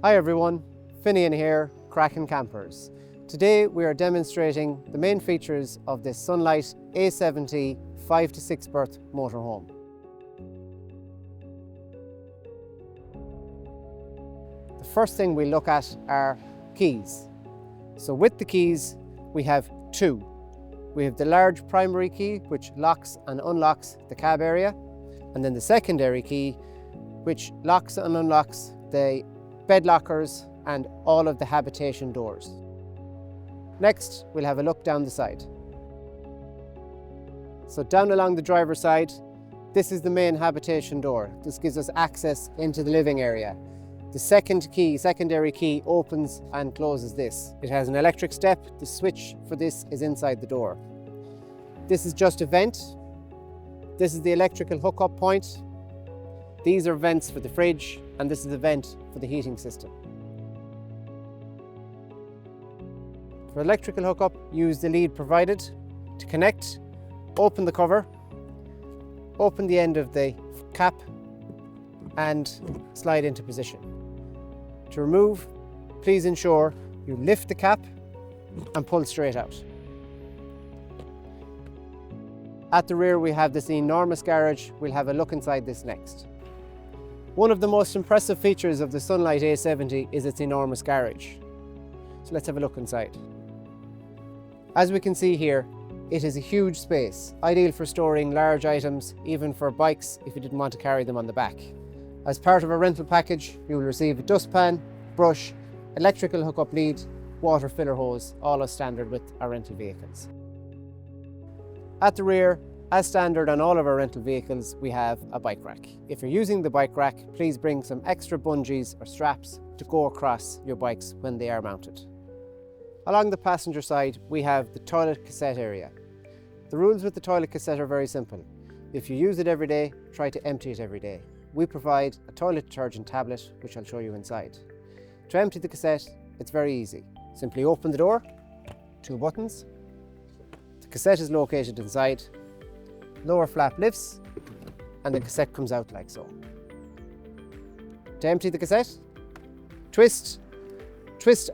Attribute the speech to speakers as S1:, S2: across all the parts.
S1: Hi everyone, Finian here, Craic and Campers. Today we are demonstrating the main features of this Sunlight A70 5 to 6 berth motorhome. The first thing we look at are keys. So with the keys we have two. We have the large primary key which locks and unlocks the cab area, and then the secondary key which locks and unlocks the bed lockers and all of the habitation doors. Next, we'll have a look down the side. So down along the driver's side, this is the main habitation door. This gives us access into the living area. The secondary key opens and closes this. It has an electric step. The switch for this is inside the door. This is just a vent. This is the electrical hookup point. These are vents for the fridge, and this is the vent for the heating system. For electrical hookup, use the lead provided. To connect, open the cover, open the end of the cap and slide into position. To remove, please ensure you lift the cap and pull straight out. At the rear we have this enormous garage. We'll have a look inside this next. One of the most impressive features of the Sunlight A70 is its enormous garage. So let's have a look inside. As we can see here, it is a huge space, ideal for storing large items, even for bikes if you didn't want to carry them on the back. As part of a rental package, you will receive a dustpan, brush, electrical hookup lead, water filler hose, all as standard with our rental vehicles. At the rear, as standard on all of our rental vehicles, we have a bike rack. If you're using the bike rack, please bring some extra bungees or straps to go across your bikes when they are mounted. Along the passenger side, we have the toilet cassette area. The rules with the toilet cassette are very simple. If you use it every day, try to empty it every day. We provide a toilet detergent tablet, which I'll show you inside. To empty the cassette, it's very easy. Simply open the door, two buttons. The cassette is located inside. Lower flap lifts and the cassette comes out like so. To empty the cassette, twist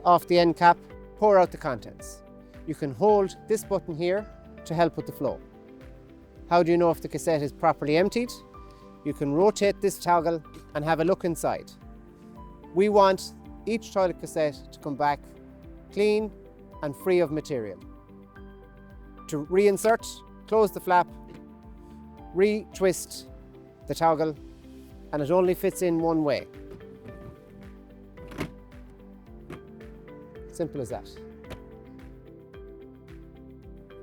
S1: off the end cap, pour out the contents. You can hold this button here to help with the flow. How do you know if the cassette is properly emptied? You can rotate this toggle and have a look inside. We want each toilet cassette to come back clean and free of material. To reinsert, close the flap, re-twist the toggle, and it only fits in one way. Simple as that.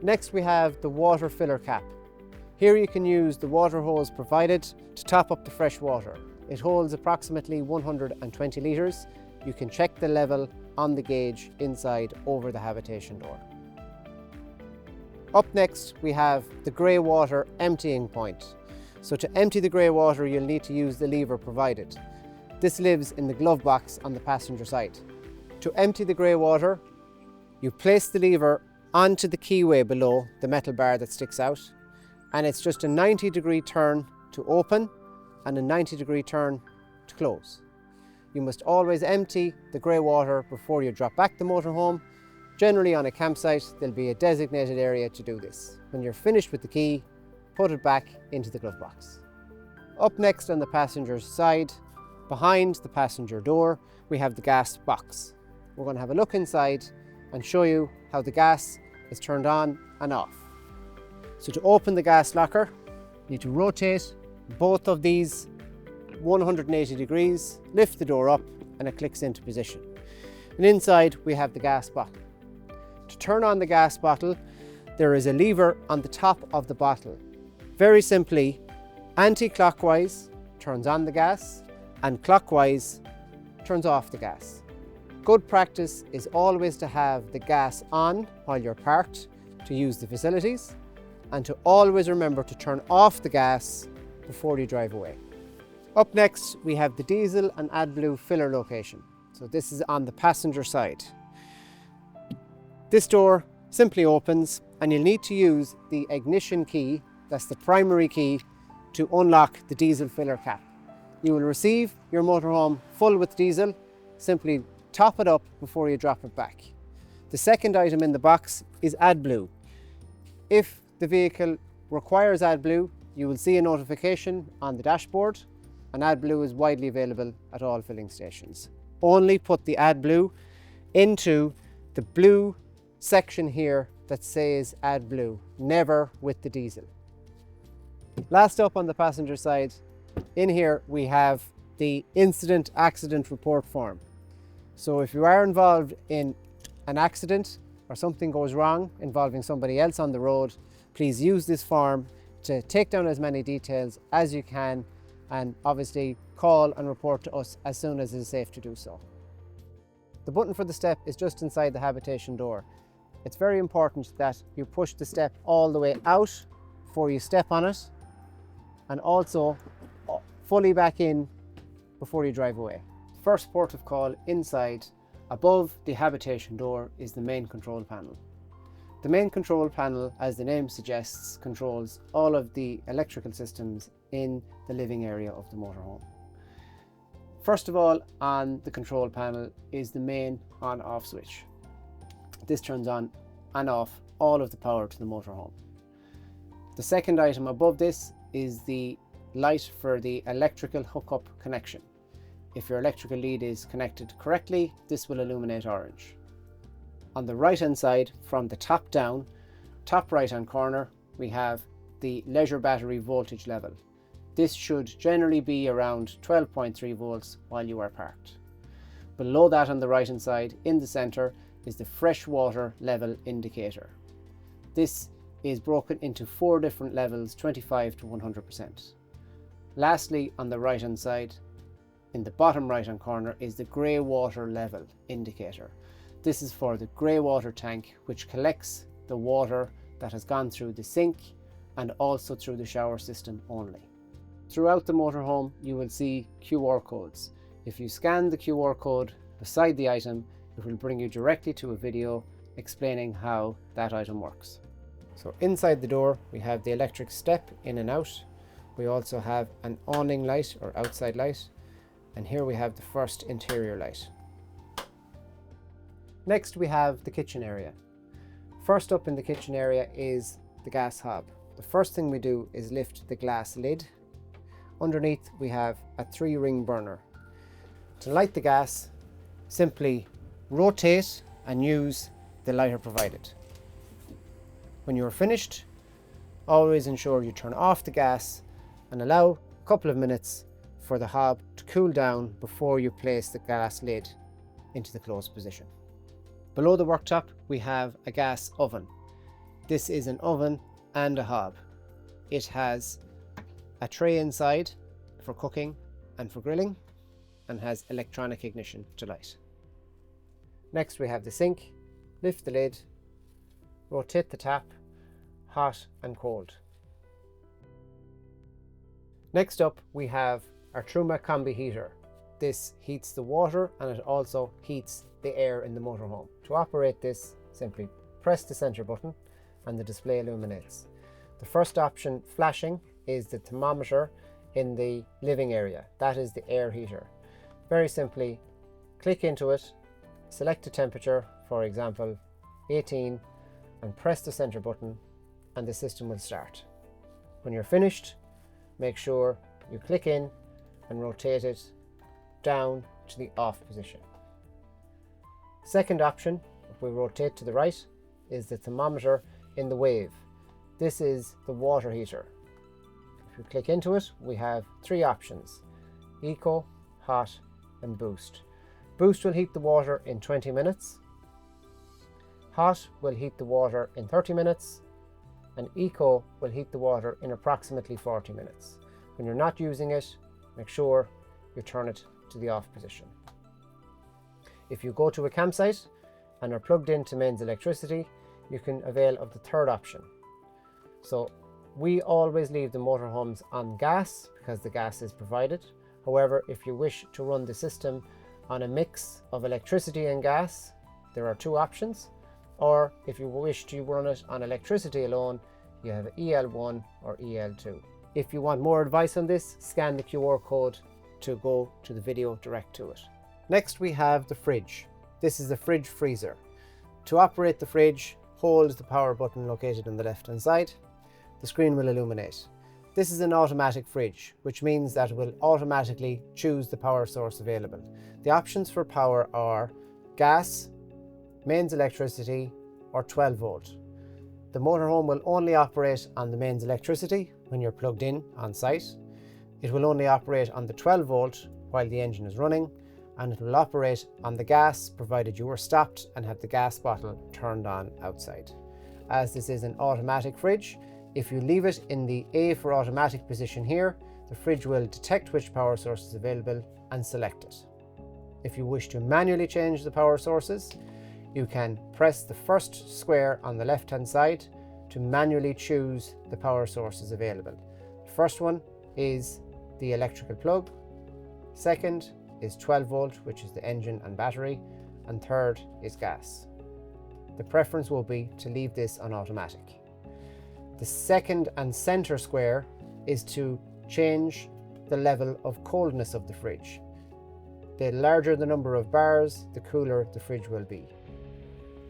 S1: Next we have the water filler cap. Here you can use the water hose provided to top up the fresh water. It holds approximately 120 litres. You can check the level on the gauge inside over the habitation door. Up next, we have the grey water emptying point. So to empty the grey water, you'll need to use the lever provided. This lives in the glove box on the passenger side. To empty the grey water, you place the lever onto the keyway below the metal bar that sticks out, and it's just a 90-degree turn to open and a 90-degree turn to close. You must always empty the grey water before you drop back the motorhome. Generally on a campsite, there'll be a designated area to do this. When you're finished with the key, put it back into the glove box. Up next on the passenger's side, behind the passenger door, we have the gas box. We're going to have a look inside and show you how the gas is turned on and off. So to open the gas locker, you need to rotate both of these 180 degrees, lift the door up, and it clicks into position. And inside we have the gas bottle. To turn on the gas bottle, there is a lever on the top of the bottle. Very simply, anti-clockwise turns on the gas and clockwise turns off the gas. Good practice is always to have the gas on while you're parked to use the facilities, and to always remember to turn off the gas before you drive away. Up next, we have the diesel and AdBlue filler location. So this is on the passenger side. This door simply opens and you'll need to use the ignition key, that's the primary key, to unlock the diesel filler cap. You will receive your motorhome full with diesel, simply top it up before you drop it back. The second item in the box is AdBlue. If the vehicle requires AdBlue, you will see a notification on the dashboard, and AdBlue is widely available at all filling stations. Only put the AdBlue into the blue section here that says AdBlue, never with the diesel. Last up on the passenger side, in here we have the incident accident report form. So if you are involved in an accident or something goes wrong involving somebody else on the road, please use this form to take down as many details as you can, and obviously call and report to us as soon as it is safe to do so. The button for the step is just inside the habitation door. It's very important that you push the step all the way out before you step on it, and also fully back in before you drive away. First port of call inside, above the habitation door, is the main control panel. The main control panel, as the name suggests, controls all of the electrical systems in the living area of the motorhome. First of all, on the control panel is the main on-off switch. This turns on and off all of the power to the motorhome. The second item above this is the light for the electrical hookup connection. If your electrical lead is connected correctly, this will illuminate orange. On the right hand side, from the top down, top right hand corner, we have the leisure battery voltage level. This should generally be around 12.3 volts while you are parked. Below that, on the right hand side, in the center, is the fresh water level indicator. This is broken into 4 different levels, 25 to 100%. Lastly, on the right hand side, in the bottom right hand corner, is the grey water level indicator. This is for the grey water tank, which collects the water that has gone through the sink and also through the shower system only. Throughout the motorhome, you will see QR codes. If you scan the QR code beside the item, it will bring you directly to a video explaining how that item works. So inside the door, we have the electric step in and out. We also have an awning light or outside light. And here we have the first interior light. Next, we have the kitchen area. First up in the kitchen area is the gas hob. The first thing we do is lift the glass lid. Underneath, we have a 3-ring burner. To light the gas, simply rotate and use the lighter provided. When you are finished, always ensure you turn off the gas and allow a couple of minutes for the hob to cool down before you place the glass lid into the closed position. Below the worktop, we have a gas oven. This is an oven and a hob. It has a tray inside for cooking and for grilling, and has electronic ignition to light. Next, we have the sink. Lift the lid, rotate the tap, hot and cold. Next up, we have our Truma combi heater. This heats the water and it also heats the air in the motorhome. To operate this, simply press the center button and the display illuminates. The first option flashing is the thermometer in the living area. That is the air heater. Very simply, click into it, select a temperature, for example 18, and press the center button and the system will start. When you're finished, make sure you click in and rotate it down to the off position. Second option, if we rotate to the right, is the thermometer in the wave. This is the water heater. If you click into it, we have 3 options: Eco, Hot and Boost. Boost will heat the water in 20 minutes. Hot will heat the water in 30 minutes. And Eco will heat the water in approximately 40 minutes. When you're not using it, make sure you turn it to the off position. If you go to a campsite and are plugged into mains electricity, you can avail of the third option. So we always leave the motorhomes on gas because the gas is provided. However, if you wish to run the system on a mix of electricity and gas, there are 2 options. Or if you wish to run it on electricity alone, you have EL1 or EL2. If you want more advice on this, scan the QR code to go to the video direct to it. Next we have the fridge. This is the fridge freezer. To operate the fridge, hold the power button located on the left hand side. The screen will illuminate. This is an automatic fridge, which means that it will automatically choose the power source available. The options for power are gas, mains electricity, or 12 volt. The motorhome will only operate on the mains electricity when you're plugged in on site. It will only operate on the 12 volt while the engine is running, and it will operate on the gas provided you are stopped and have the gas bottle turned on outside. As this is an automatic fridge, if you leave it in the A for automatic position here, the fridge will detect which power source is available and select it. If you wish to manually change the power sources, you can press the first square on the left hand side to manually choose the power sources available. The first one is the electrical plug, second is 12 volt, which is the engine and battery, and third is gas. The preference will be to leave this on automatic. The second and center square is to change the level of coldness of the fridge. The larger the number of bars, the cooler the fridge will be.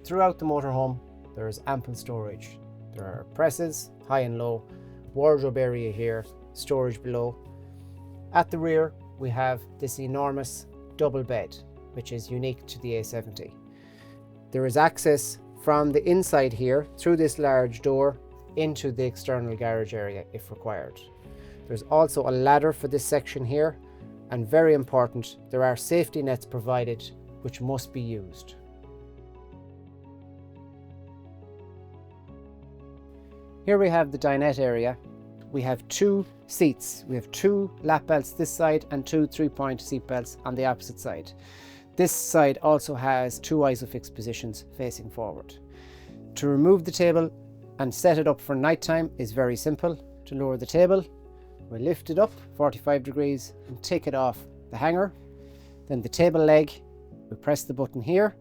S1: Throughout the motorhome, there is ample storage. There are presses, high and low, wardrobe area here, storage below. At the rear, we have this enormous double bed, which is unique to the A70. There is access from the inside here through this large door into the external garage area if required. There's also a ladder for this section here, and very important, there are safety nets provided which must be used. Here we have the dinette area. We have two seats. We have two lap belts this side and two 3-point seat belts on the opposite side. This side also has two isofix positions facing forward. To remove the table and set it up for nighttime is very simple. To lower the table, we lift it up 45 degrees and take it off the hanger. Then the table leg, we press the button here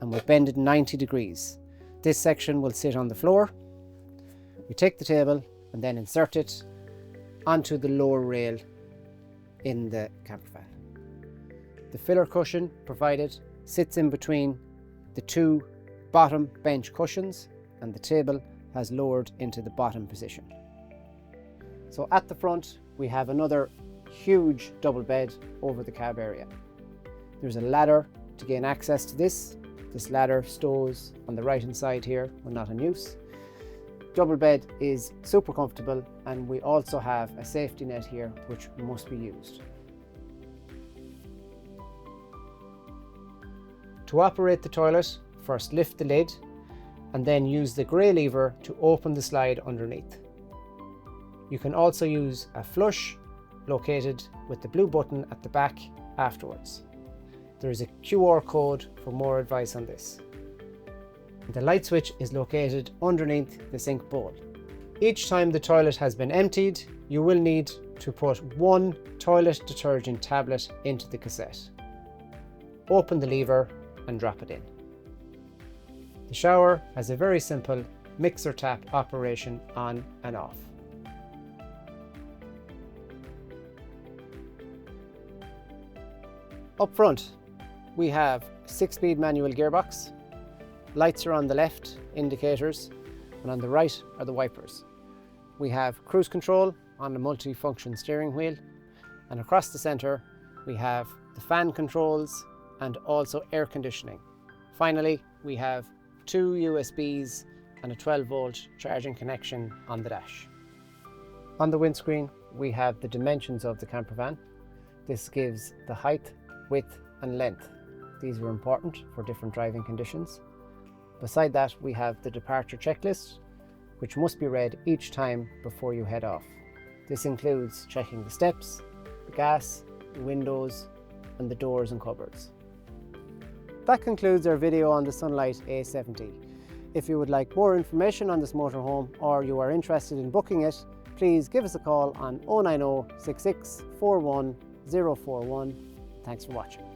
S1: and we bend it 90 degrees. This section will sit on the floor. We take the table and then insert it onto the lower rail in the campervan. The filler cushion provided sits in between the two bottom bench cushions, and the table has lowered into the bottom position. So at the front we have another huge double bed over the cab area. There's a ladder to gain access to this. This ladder stows on the right hand side here when not in use. Double bed is super comfortable, and we also have a safety net here which must be used. To operate the toilet, first lift the lid and then use the grey lever to open the slide underneath. You can also use a flush located with the blue button at the back afterwards. There is a QR code for more advice on this. The light switch is located underneath the sink bowl. Each time the toilet has been emptied, you will need to put one toilet detergent tablet into the cassette. Open the lever and drop it in. The shower has a very simple mixer tap operation on and off. Up front, we have a 6-speed manual gearbox. Lights are on the left, indicators, and on the right are the wipers. We have cruise control on the multi-function steering wheel, and across the centre we have the fan controls and also air conditioning. Finally, we have 2 USBs and a 12-volt charging connection on the dash. On the windscreen we have the dimensions of the campervan. This gives the height, width and length. These are important for different driving conditions. Beside that we have the departure checklist, which must be read each time before you head off. This includes checking the steps, the gas, the windows and the doors and cupboards. That concludes our video on the Sunlight A70. If you would like more information on this motorhome or you are interested in booking it, please give us a call on 090 66 41 041. Thanks for watching.